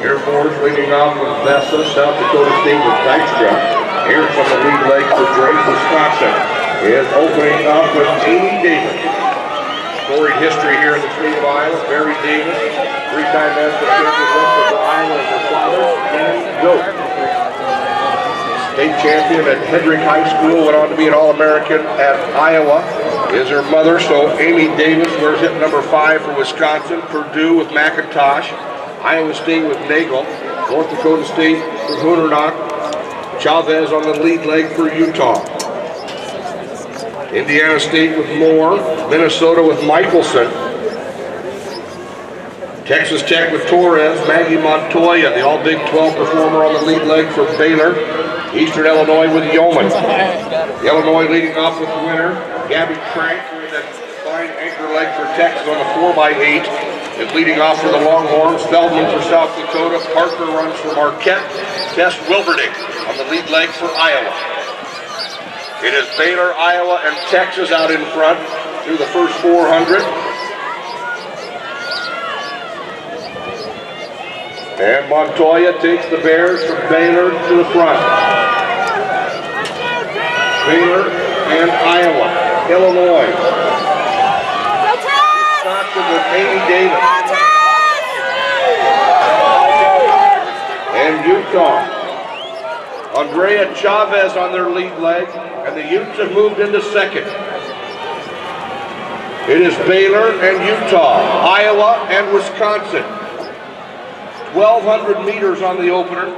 Air Force leading off with Vessa, South Dakota State with Dykstra. Here's on the lead leg for Drake, Wisconsin. Is opening up with Amy Davis. Storied history here in the state of Iowa. Barry Davis, three-time national champion for Iowa and her father, Danny Goat. State champion at Hendrick High School, went on to be an All-American at Iowa. Is her mother, so Amy Davis wears hip number 5 for Wisconsin. Purdue with McIntosh. Iowa State with Nagel, North Dakota State with Hoonernach, Chavez on the lead leg for Utah. Indiana State with Moore, Minnesota with Michelson. Texas Tech with Torres, Maggie Montoya, the All-Big 12 performer on the lead leg for Baylor. Eastern Illinois with Yeoman. Illinois leading off with the winner, Gabby Crank, with that fine anchor leg for Texas on the 4x8. Is leading off for the Longhorns. Feldman for South Dakota. Parker runs for Marquette. Tess Wilberding on the lead leg for Iowa. It is Baylor, Iowa, and Texas out in front through the first 400. And Montoya takes the Bears from Baylor to the front. Baylor and Iowa. Illinois. With Amy Davis. And Utah. Andrea Chavez on their lead leg, and the Utes have moved into second. It is Baylor and Utah, Iowa and Wisconsin. 1,200 meters on the opener.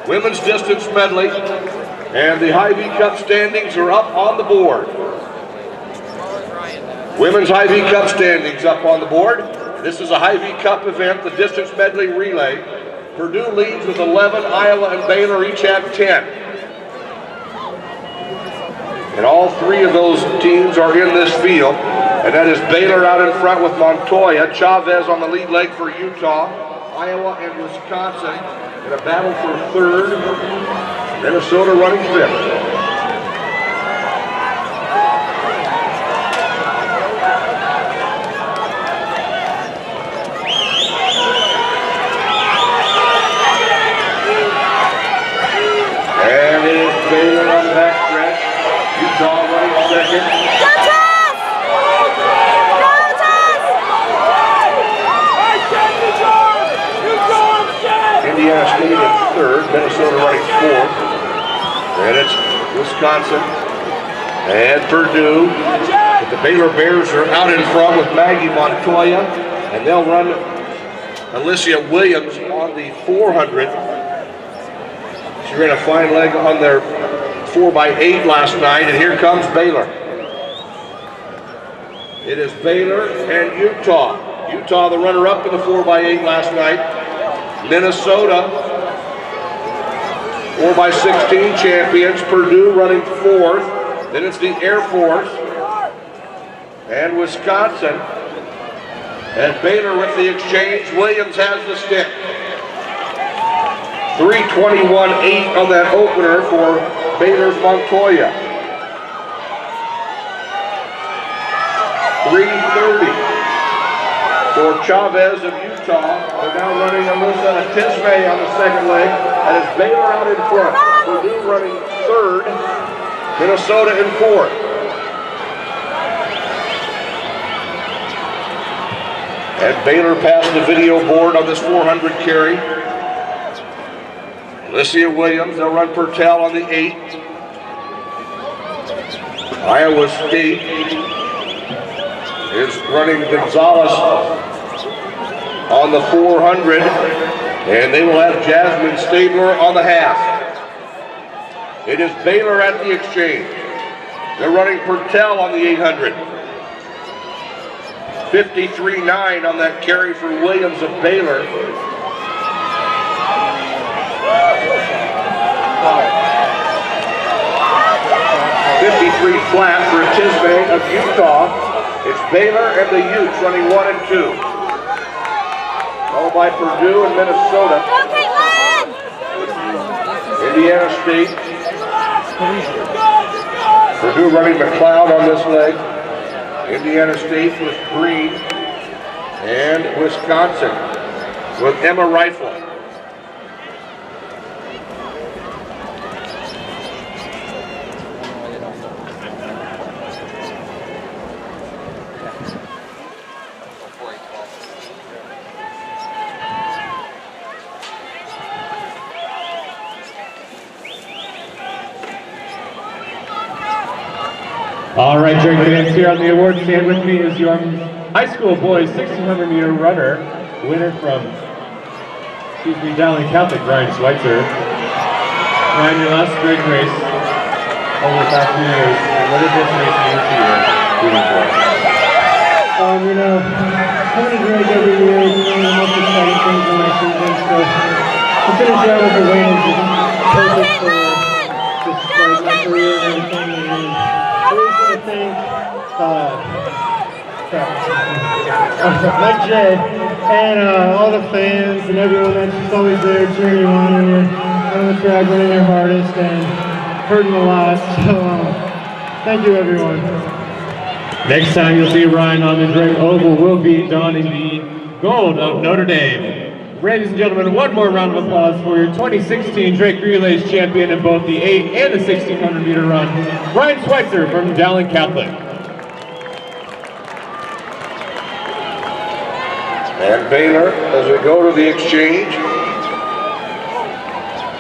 Women's distance medley, and the Hy-Vee Cup standings are up on the board. Women's Hy-Vee Cup standings up on the board. This is a Hy-Vee Cup event, the distance medley relay. Purdue leads with 11, Iowa and Baylor each have 10. And all three of those teams are in this field. And that is Baylor out in front with Montoya, Chavez on the lead leg for Utah, Iowa and Wisconsin in a battle for third, Minnesota running fifth. Baylor on the back stretch. Utah running second. Go Tess! Go Tess! Indiana State in third. Minnesota running fourth. And it's Wisconsin and Purdue. But the Baylor Bears are out in front with Maggie Montoya. And they'll run Alicia Williams on the 400. She ran a fine leg on their 4x8 last night, and here comes Baylor. It is Baylor and Utah. Utah, the runner-up in the 4x8 last night. Minnesota, 4x16 champions. Purdue running fourth. Then it's the Air Force and Wisconsin. And Baylor with the exchange. Williams has the stick. 3:21.8 on that opener for Baylor's Montoya. 3:30 for Chavez of Utah. They're now running Alyssa Tisme on the second leg. And it's Baylor out in front. Purdue running third. Minnesota in fourth. And Baylor passed the video board on this 400 carry. Alicia Williams, they'll run Pertel on the 8. Iowa State is running Gonzalez on the 400, and they will have Jasmine Stabler on the half. It is Baylor at the exchange. They're running Pertel on the 800. 53.9 on that carry for Williams of Baylor. 53 flat for Tisbe of Utah. It's Baylor and the Utes running 1 and 2. Followed by Purdue and Minnesota. Indiana State. Purdue running McLeod on this leg. Indiana State with green. And Wisconsin with Emma Rifle. All right, Drake fans, here on the award stand with me is your high school boys 1600 meter runner, winner from, Dowling Catholic, Ryan Schweitzer. Ryan, your last great race over the past few years. What is this race mean to you moving forward? You know, coming to Drake every year is one of the most exciting things in my season, so to finish out with the win is just perfect for just like my career and everything. And I really want to thank Mike J and all the fans and everyone that's just always there cheering you on when you're on the track running your hardest and hurting a lot. So thank you, everyone. Next time you'll see Ryan on the Drake Oval will be donning the gold of Notre Dame. Ladies and gentlemen, one more round of applause for your 2016 Drake Relays champion in both the 8 and the 1600 meter run, Ryan Schweitzer from Dowling Catholic. And Baylor, as we go to the exchange.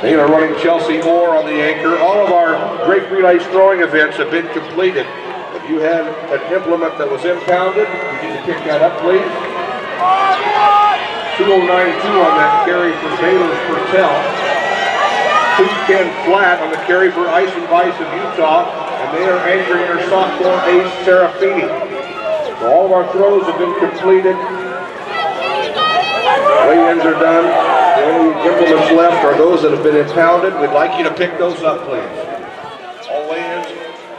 Baylor running Chelsea Moore on the anchor. All of our Drake Relays throwing events have been completed. If you had an implement that was impounded, you need to pick that up, please. 209.2 on that carry for Baylor's Purtell. 210 flat on the carry for Ice and Vice of Utah, and they are anchoring their sophomore ace, Serafini. So all of our throws have been completed. Weigh-ins are done. The only implements left are those that have been impounded. We'd like you to pick those up, please. All weigh-ins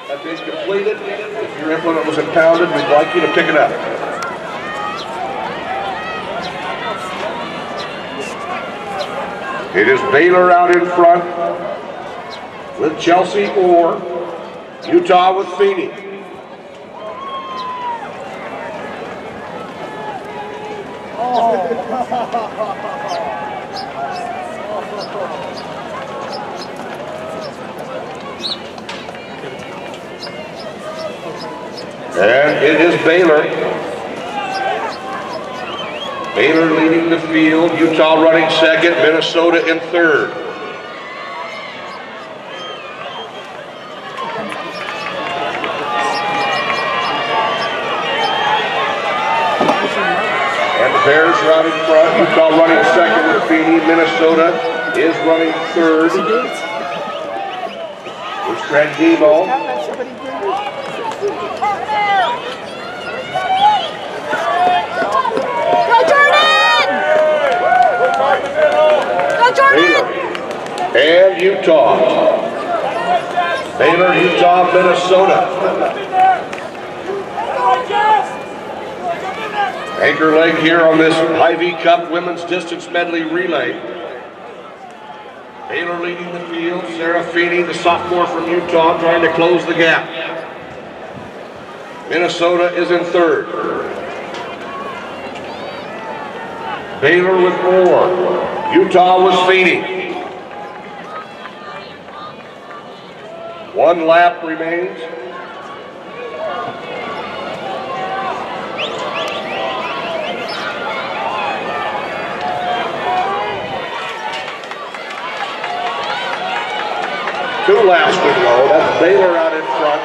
have been completed. If your implement was impounded, we'd like you to pick it up. It is Baylor out in front with Chelsea Orr, Utah with Feeney. And it is Baylor. Baylor leading the field, Utah running second, Minnesota in third. And the Bears are out in front, Utah running second with Feeney, Minnesota is running third. There's Strandimo. Baylor and Utah. Baylor, Utah, Minnesota. Anchor leg here on this Ivy Cup Women's Distance Medley Relay. Baylor leading the field. Serafini, the sophomore from Utah, trying to close the gap. Minnesota is in third. Baylor with Moore. Utah was Feeney. One lap remains. Two laps to go. That's Baylor out in front.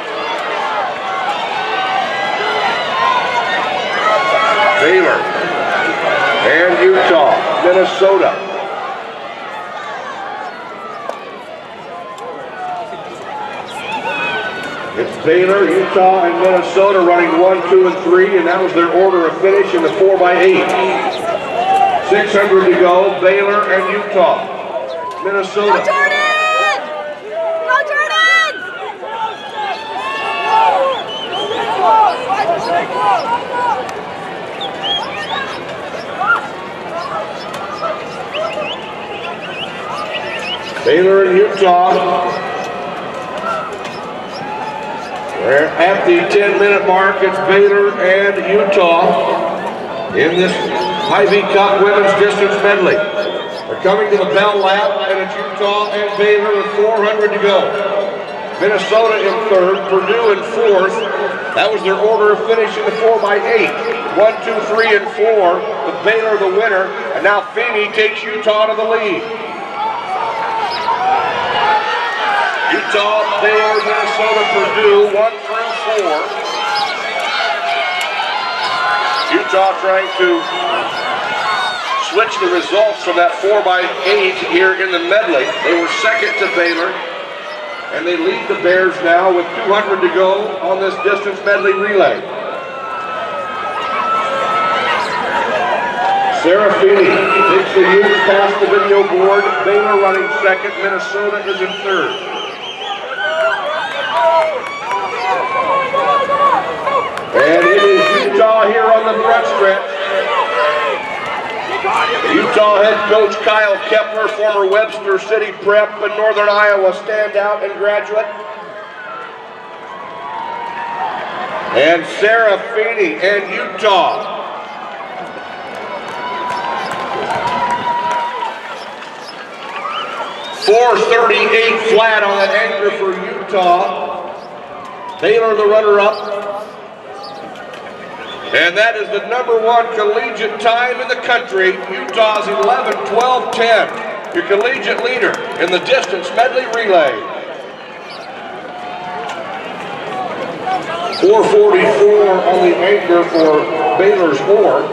Baylor and Utah, Minnesota. It's Baylor, Utah, and Minnesota running 1, 2, and 3, and that was their order of finish in the 4x8. 600 to go, Baylor and Utah. Minnesota. Go Jordyn! Go Jordyn! Baylor and Utah. We're at the 10-minute mark. It's Baylor and Utah in this Ivy Cup Women's Distance Medley. They're coming to the bell lap, and it's Utah and Baylor with 400 to go. Minnesota in third, Purdue in fourth. That was their order of finishing the 4x8. 1, 2, 3, and 4. With Baylor the winner, and now Feeney takes Utah to the lead. Utah, Baylor, Minnesota, Purdue, 1 through 4. Utah trying to switch the results from that 4x8 here in the medley. They were second to Baylor, and they lead the Bears now with 200 to go on this distance medley relay. Sarah Feeney takes the utes past the video board. Baylor running second, Minnesota is in third. And it is Utah here on the front stretch. Utah head coach Kyle Kepler, former Webster City Prep and Northern Iowa standout and graduate. And Sarah Feeney and Utah. .438 flat on that anchor for Utah. Baylor the runner-up. And that is the #1 collegiate time in the country. Utah's 11-12-10. Your collegiate leader in the distance medley relay. 444 on the anchor for Baylor's 4.